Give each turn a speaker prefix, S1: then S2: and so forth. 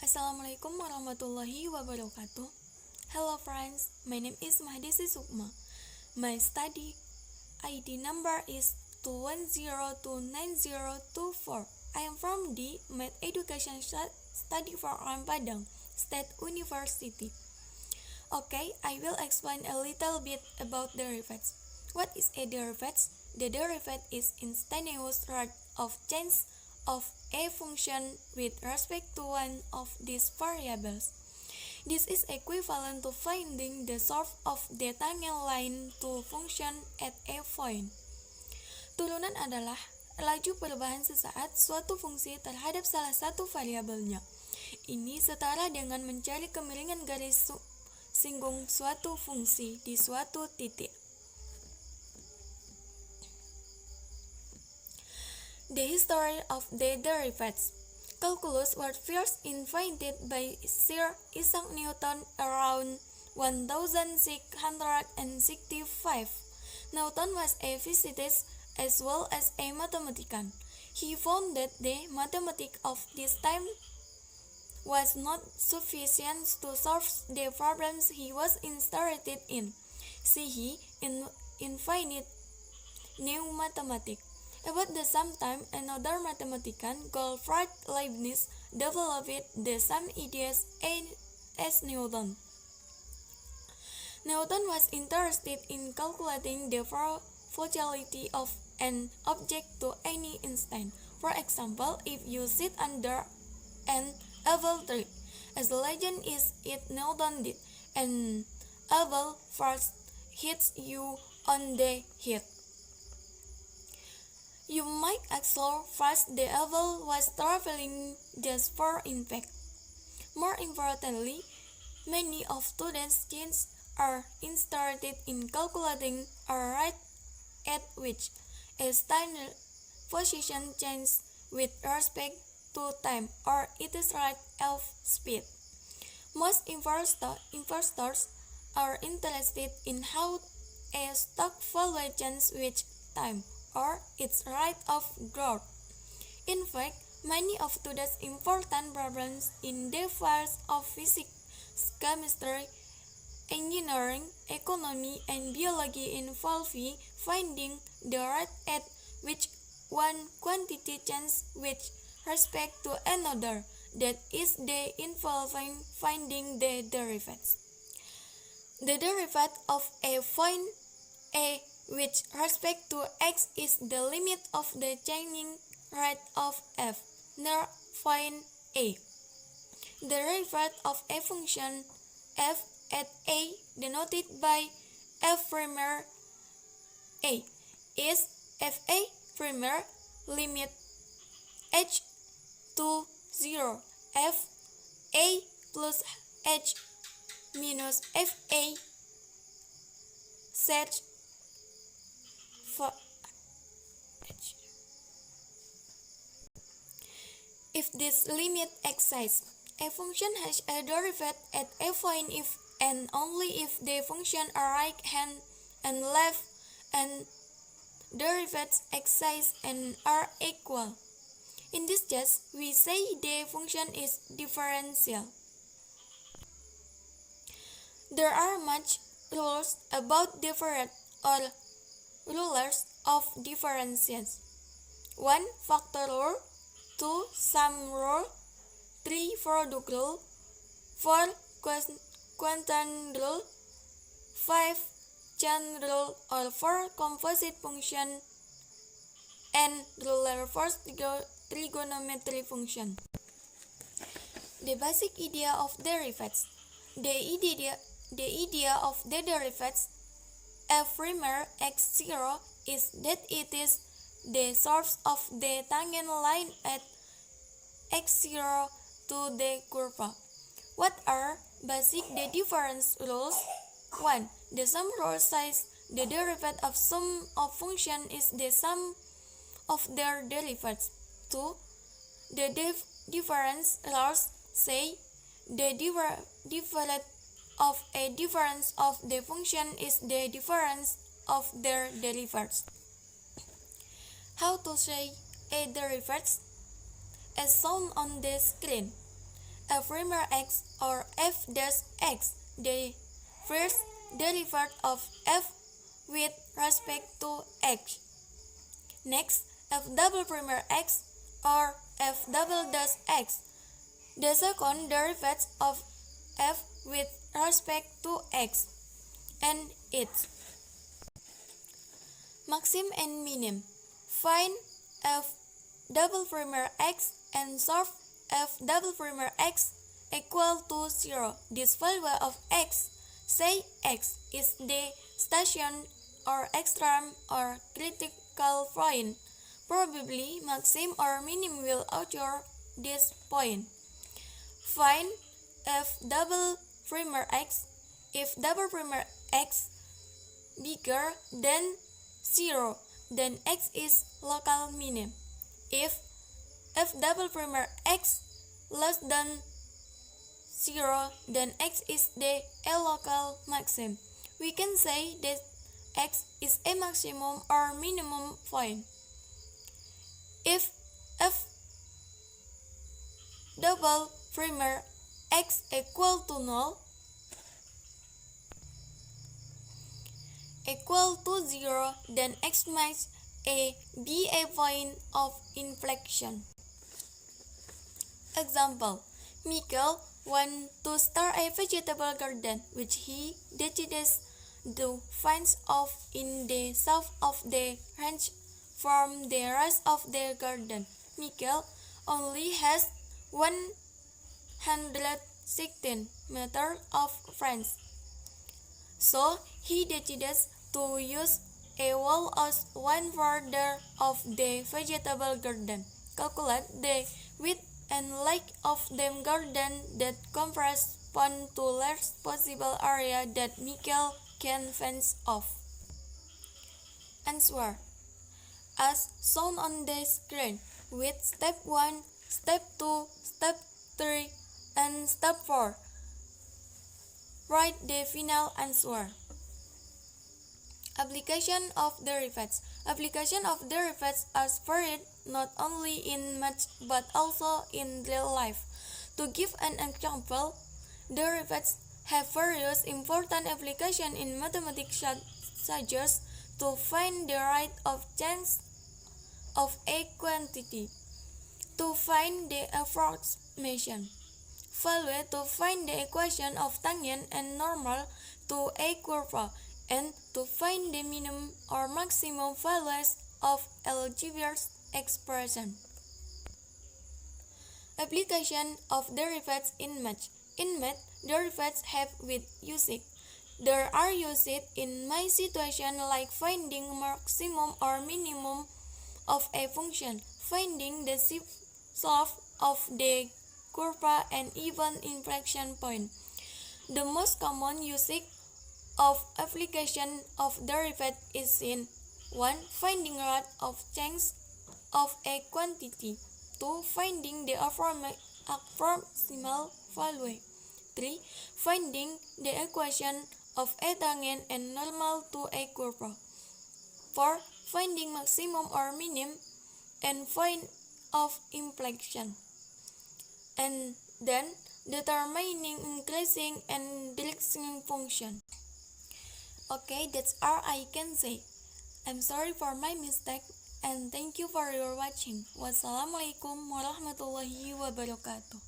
S1: Assalamualaikum warahmatullahi wabarakatuh. Hello friends, my name is Mahdisi Sukma. My study ID number is 210290224. I am from the Med Education Study Program Padang State University. Okay, I will explain a little bit about derivatives. What is a derivative? The derivative is instantaneous rate of change of a function with respect to one of these variables. This is equivalent to finding the source of the tangent line to function at a point. Turunan adalah laju perubahan sesaat suatu fungsi terhadap salah satu variabelnya. Ini setara dengan mencari kemiringan garis singgung suatu fungsi di suatu titik. The history of the derivatives. Calculus was first invented by Sir Isaac Newton around 1665. Newton was a physicist as well as a mathematician. He found that the mathematics of this time was not sufficient to solve the problems he was interested in. So he invented new mathematics. About the same time, another mathematician, Gottfried Leibniz, developed the same ideas as Newton. Newton was interested in calculating the velocity of an object to any instant. For example, if you sit under an apple tree, as the legend is it Newton did, an apple first hits you on the head. You might ask how fast the apple was traveling just for impact. More importantly, many of today's students are interested in calculating a rate at which a standard position changes with respect to time, or its rate of speed. Most investors are interested in how a stock value changes with time, or its rate of growth. In fact, many of today's important problems in the fields of physics, chemistry, engineering, economy, and biology involve finding the rate at which one quantity changes with respect to another, that is, they involving finding the derivatives. The derivative of a point A with respect to x is the limit of the changing rate of f near point A. The derivative of a function f at A, denoted by f prime A, is fa prime limit h to 0 f a plus h minus fa set for h. If this limit exists, a function has a derivative at a point if and only if the function are right hand and left and derivatives exist and are equal. In this case, we say the function is differential. There are much rules about different or rulers of differentials. 1. Factor rule. 2. Sum rule. 3. Product rule. 4. Quotient rule. 5. Chain rule or for composite function, and ruler for trigonometry function. The basic idea of derivatives. The idea of the derivatives f prime x0 is that it is the source of the tangent line at x0 to the curve. What are basic the difference rules? 1. The sum rule says the derivative of sum of function is the sum of their derivatives. 2. The difference rules say the derivative of a difference of the function is the difference of their derivatives. How to say a derivative? As shown on the screen, f prime x or f dash x, the first derivative of f with respect to x. Next, f double prime x or f double dash x, the second derivative of f with respect to x. And it's maxim and minim. Find f double prime x and solve f double prime x equal to 0. This value of x, say x, is the station or extreme or critical point. Probably maxim or minim will occur this point. Find f double prime x if double prime x bigger than 0, then x is local minimum. If f double prime x less than 0, then x is the local maximum. We can say that x is a maximum or minimum point. If f double prime x equal to 0, equal to 0, then x must be a point of inflection. Example: Michael wants to start a vegetable garden, which he decides to fence off in the south of the ranch from the rest of the garden. Michael only has 116 meters of fence, so he decides to use a wall as 1/4 of the vegetable garden. Calculate the width and length of the garden that correspond to largest possible area that Michael can fence off. Answer: as shown on the screen, with step 1, step 2, step 3, and step 4. Write the final answer. Application of derivatives. Application of derivatives are varied not only in math but also in real life. To give an example, derivatives have various important applications in mathematics such as to find the rate of change of a quantity, to find the approximation value, to find the equation of tangent and normal to a curve, and to find the minimum or maximum values of algebraic expression. Application of derivatives in math. In math, derivatives have with usage. There are used in my situation like finding maximum or minimum of a function, finding the slope of the curve, and even inflection point. The most common usage of application of derivative is in 1. Finding rate of change of a quantity. 2. Finding the approximate value. 3. Finding the equation of a tangent and normal to a curve. 4. Finding maximum or minimum and point of inflection. And then determining increasing and decreasing function. Okay, that's all I can say. I'm sorry for my mistake and thank you for your watching. Wassalamualaikum warahmatullahi wabarakatuh.